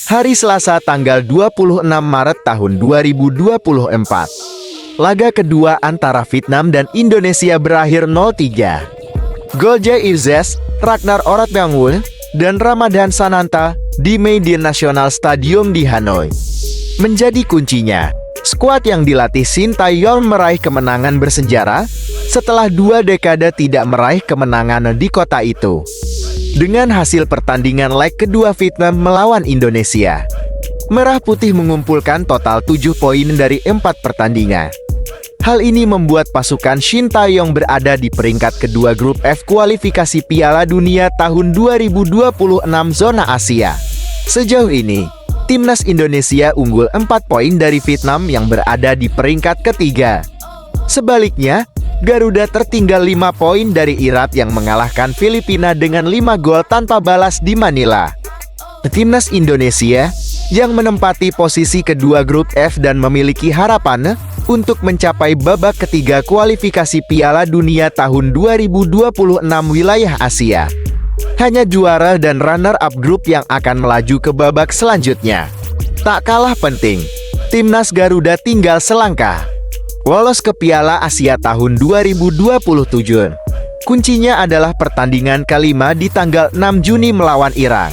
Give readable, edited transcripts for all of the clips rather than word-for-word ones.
hari Selasa tanggal 26 Maret tahun 2024. Laga kedua antara Vietnam dan Indonesia berakhir 0-3. Gol Jay Izzes, Ragnar Oratmangun, dan Ramadhan Sananta di Maidin National Stadium di Hanoi menjadi kuncinya. Skuad yang dilatih Shin Tae-yong meraih kemenangan bersejarah setelah 2 dekade tidak meraih kemenangan di kota itu. Dengan hasil pertandingan leg kedua Vietnam melawan Indonesia, Merah Putih mengumpulkan total 7 poin dari 4 pertandingan. Hal ini membuat pasukan Shin Tae-yong berada di peringkat kedua grup F kualifikasi Piala Dunia tahun 2026 zona Asia. Sejauh ini, Timnas Indonesia unggul 4 poin dari Vietnam yang berada di peringkat ketiga. Sebaliknya, Garuda tertinggal 5 poin dari Irak yang mengalahkan Filipina dengan 5 gol tanpa balas di Manila. Timnas Indonesia yang menempati posisi kedua grup F dan memiliki harapan untuk mencapai babak ketiga kualifikasi Piala Dunia tahun 2026 wilayah Asia. Hanya juara dan runner-up grup yang akan melaju ke babak selanjutnya. Tak kalah penting, Timnas Garuda tinggal selangkah lolos ke Piala Asia tahun 2027. Kuncinya adalah pertandingan kelima di tanggal 6 Juni melawan Irak.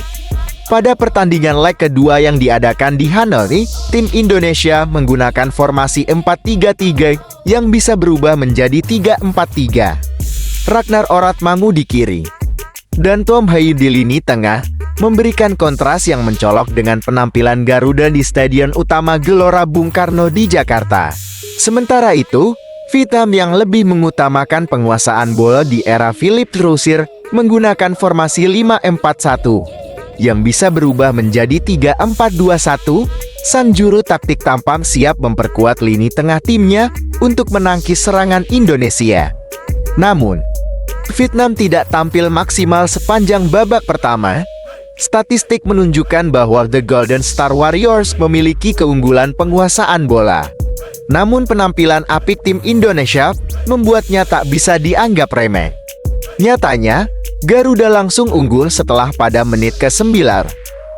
Pada pertandingan leg kedua yang diadakan di Hanoi, tim Indonesia menggunakan formasi 4-3-3 yang bisa berubah menjadi 3-4-3. Ragnar Oratmangun di kiri dan Tom Hai di lini tengah memberikan kontras yang mencolok dengan penampilan Garuda di Stadion Utama Gelora Bung Karno di Jakarta. Sementara itu, Vietnam yang lebih mengutamakan penguasaan bola di era Philippe Troussier menggunakan formasi 5-4-1 yang bisa berubah menjadi 3-4-2-1. Sang juru taktik tampak siap memperkuat lini tengah timnya untuk menangkis serangan Indonesia. Namun, Vietnam tidak tampil maksimal sepanjang babak pertama. Statistik menunjukkan bahwa The Golden Star Warriors memiliki keunggulan penguasaan bola. Namun penampilan apik tim Indonesia membuatnya tak bisa dianggap remeh. Nyatanya, Garuda langsung unggul setelah pada menit ke-9.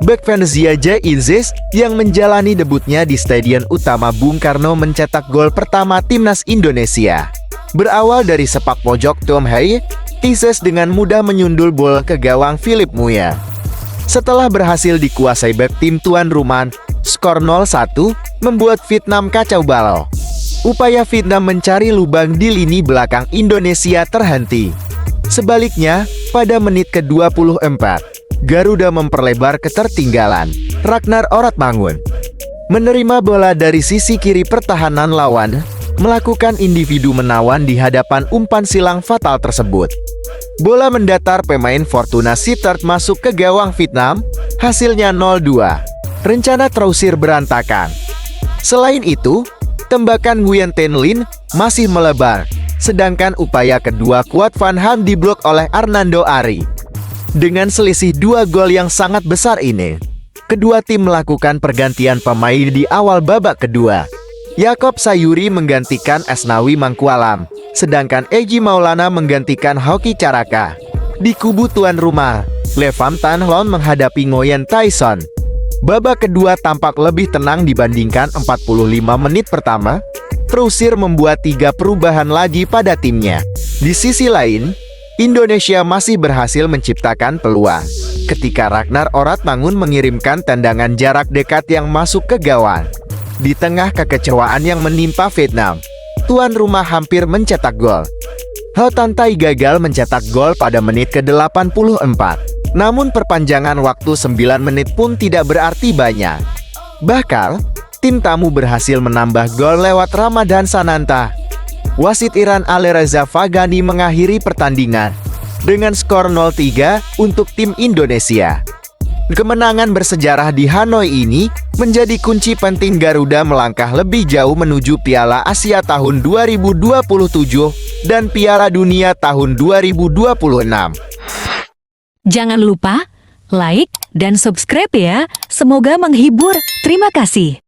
Bek Venezia Jay Izzes yang menjalani debutnya di Stadion Utama Bung Karno mencetak gol pertama Timnas Indonesia. Berawal dari sepak pojok Tom Hai, Izzes dengan mudah menyundul bola ke gawang Philippe Muya. Setelah berhasil dikuasai bek tim tuan rumah, skor 0-1 membuat Vietnam kacau balau. Upaya Vietnam mencari lubang di lini belakang Indonesia terhenti. Sebaliknya, pada menit ke-24, Garuda memperlebar ketertinggalan. Ragnar Oratmangun menerima bola dari sisi kiri pertahanan lawan, melakukan individu menawan di hadapan umpan silang fatal tersebut. Bola mendatar pemain Fortuna Sittard masuk ke gawang Vietnam, hasilnya 0-2. Rencana Troussier berantakan. Selain itu, tembakan Nguyen Thanh Linh masih melebar, sedangkan upaya kedua Quoc Van Ham diblok oleh Arnando Ari. Dengan selisih 2 gol yang sangat besar ini, kedua tim melakukan pergantian pemain di awal babak kedua. Yaakob Sayuri menggantikan Asnawi Mangkualam, sedangkan Egy Maulana menggantikan Hoki Caraka. Di kubu tuan rumah, Le Pham Thanh Long menghadapi Nguyen Thanh Son. Babak kedua tampak lebih tenang dibandingkan 45 menit pertama. Troussier membuat 3 perubahan lagi pada timnya. Di sisi lain, Indonesia masih berhasil menciptakan peluang ketika Ragnar Oratmangun mengirimkan tendangan jarak dekat yang masuk ke gawang. Di tengah kekecewaan yang menimpa Vietnam, tuan rumah hampir mencetak gol. Ho Tan Tai gagal mencetak gol pada menit ke-84. Namun perpanjangan waktu 9 menit pun tidak berarti banyak. Bahkan, tim tamu berhasil menambah gol lewat Ramadhan Sananta. Wasit Iran Alireza Vagani mengakhiri pertandingan dengan skor 0-3 untuk tim Indonesia. Kemenangan bersejarah di Hanoi ini menjadi kunci penting Garuda melangkah lebih jauh menuju Piala Asia tahun 2027 dan Piala Dunia tahun 2026. Jangan lupa like dan subscribe ya. Semoga menghibur. Terima kasih.